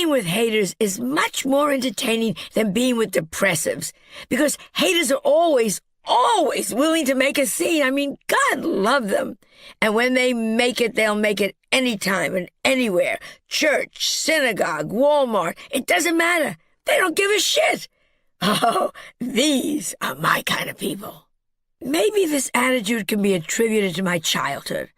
being with haters is much more entertaining than being with depressives, because haters are always willing to make a scene. I mean, God love them. And when they make it, they'll make it anytime and anywhere. Church, synagogue, Walmart, it doesn't matter. They don't give a shit. Oh, these are my kind of people. Maybe this attitude can be attributed to my childhood.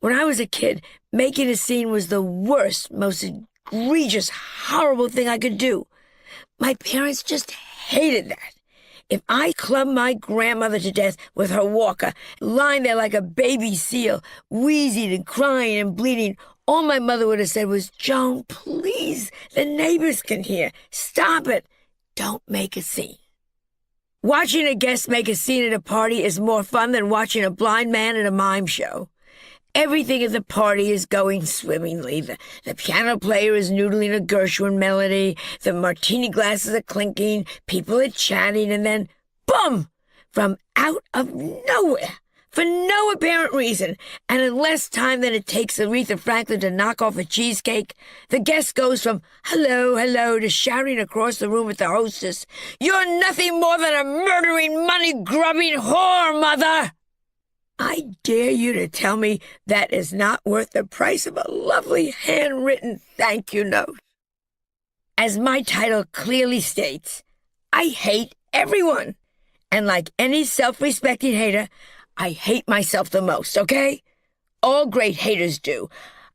When I was a kid, making a scene was the worst, most egregious, horrible thing I could do. My parents just hated that. If I clubbed my grandmother to death with her walker, lying there like a baby seal, wheezing and crying and bleeding, all my mother would have said was, "Joan, please, the neighbors can hear. Stop it. Don't make a scene." Watching a guest make a scene at a party is more fun than watching a blind man at a mime show. Everything at the party is going swimmingly. The piano player is noodling a Gershwin melody, the martini glasses are clinking, people are chatting, and then, boom! From out of nowhere, for no apparent reason, and in less time than it takes Aretha Franklin to knock off a cheesecake, the guest goes from hello, hello to shouting across the room at the hostess, "You're nothing more than a murdering, money-grubbing whore, mother!" I dare you to tell me that is not worth the price of a lovely handwritten thank you note. As my title clearly states, I hate everyone. And like any self-respecting hater, I hate myself the most, okay? All great haters do.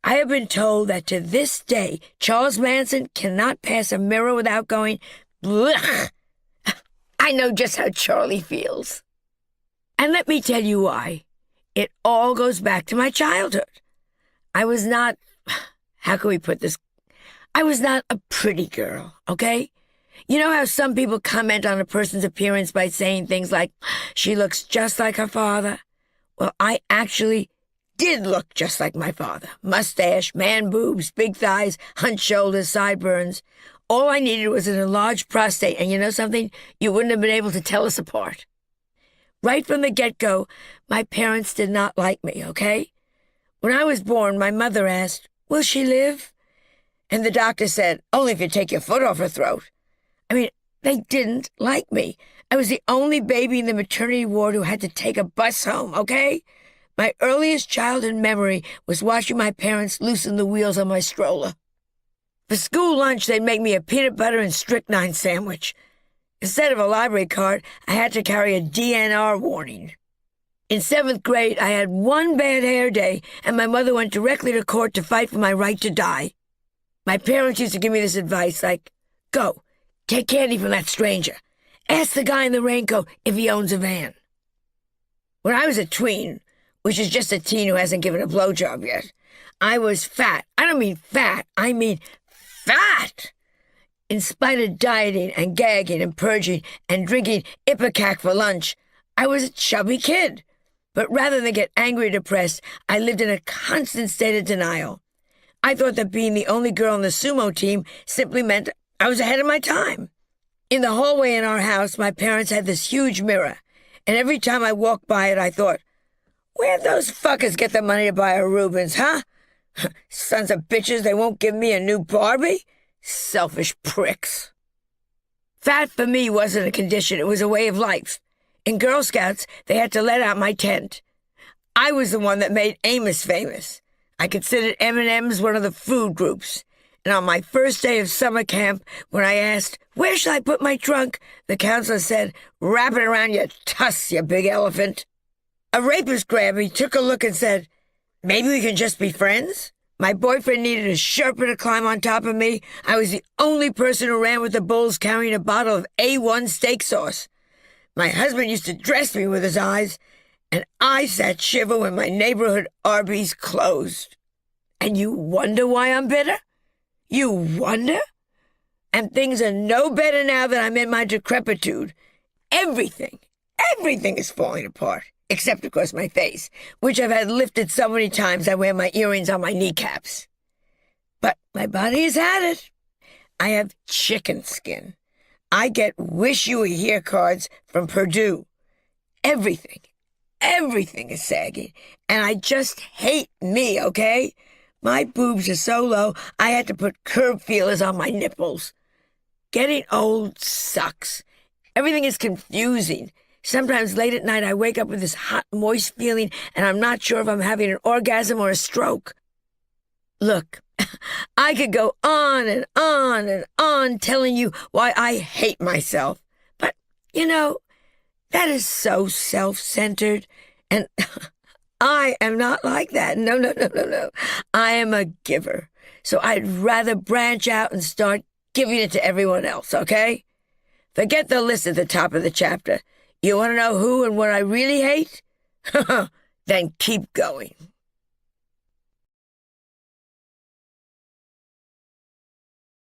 I have been told that to this day, Charles Manson cannot pass a mirror without going, blech. I know just how Charlie feels. And let me tell you why. It all goes back to my childhood. I was not, how can we put this? I was not a pretty girl, okay? You know how some people comment on a person's appearance by saying things like, she looks just like her father? Well, I actually did look just like my father. Mustache, man boobs, big thighs, hunched shoulders, sideburns. All I needed was an enlarged prostate, and you know something? You wouldn't have been able to tell us apart. Right from the get-go, my parents did not like me, okay? When I was born, my mother asked, "Will she live?" And the doctor said, "Only if you take your foot off her throat." I mean, they didn't like me. I was the only baby in the maternity ward who had to take a bus home, okay? My earliest childhood memory was watching my parents loosen the wheels on my stroller. For school lunch, they'd make me a peanut butter and strychnine sandwich. Instead of a library card, I had to carry a DNR warning. In 7th grade, I had one bad hair day, and my mother went directly to court to fight for my right to die. My parents used to give me this advice, like, go, take candy from that stranger. Ask the guy in the raincoat if he owns a van. When I was a tween, which is just a teen who hasn't given a blowjob yet, I was fat. I don't mean fat, I mean fat. In spite of dieting and gagging and purging and drinking Ipecac for lunch, I was a chubby kid. But rather than get angry or depressed, I lived in a constant state of denial. I thought that being the only girl on the sumo team simply meant I was ahead of my time. In the hallway in our house, my parents had this huge mirror, and every time I walked by it, I thought, where'd those fuckers get the money to buy a Rubens, huh? Sons of bitches, they won't give me a new Barbie? Selfish pricks. Fat for me wasn't a condition, it was a way of life. In Girl Scouts, they had to let out my tent. I was the one that made Amos famous. I considered M&M's one of the food groups. And on my first day of summer camp, when I asked, where shall I put my trunk? The counselor said, wrap it around your tusks, you big elephant. A rapist grabbed me, took a look and said, maybe we can just be friends? My boyfriend needed a Sherpa to climb on top of me. I was the only person who ran with the bulls carrying a bottle of A1 steak sauce. My husband used to dress me with his eyes, and I sat shiver when my neighborhood Arby's closed. And you wonder why I'm bitter? You wonder? And things are no better now that I'm in my decrepitude. Everything is falling apart. Except, of course, my face, which I've had lifted so many times I wear my earrings on my kneecaps. But my body has had it. I have chicken skin. I get wish you were here cards from Purdue. Everything is sagging, and I just hate me, okay? My boobs are so low, I had to put curb feelers on my nipples. Getting old sucks. Everything is confusing. Sometimes late at night I wake up with this hot, moist feeling, and I'm not sure if I'm having an orgasm or a stroke. Look, I could go on and on and on telling you why I hate myself. But, that is so self-centered, and I am not like that. No, no, no, no, no. I am a giver. So I'd rather branch out and start giving it to everyone else, okay? Forget the list at the top of the chapter. You want to know who and what I really hate? Then keep going.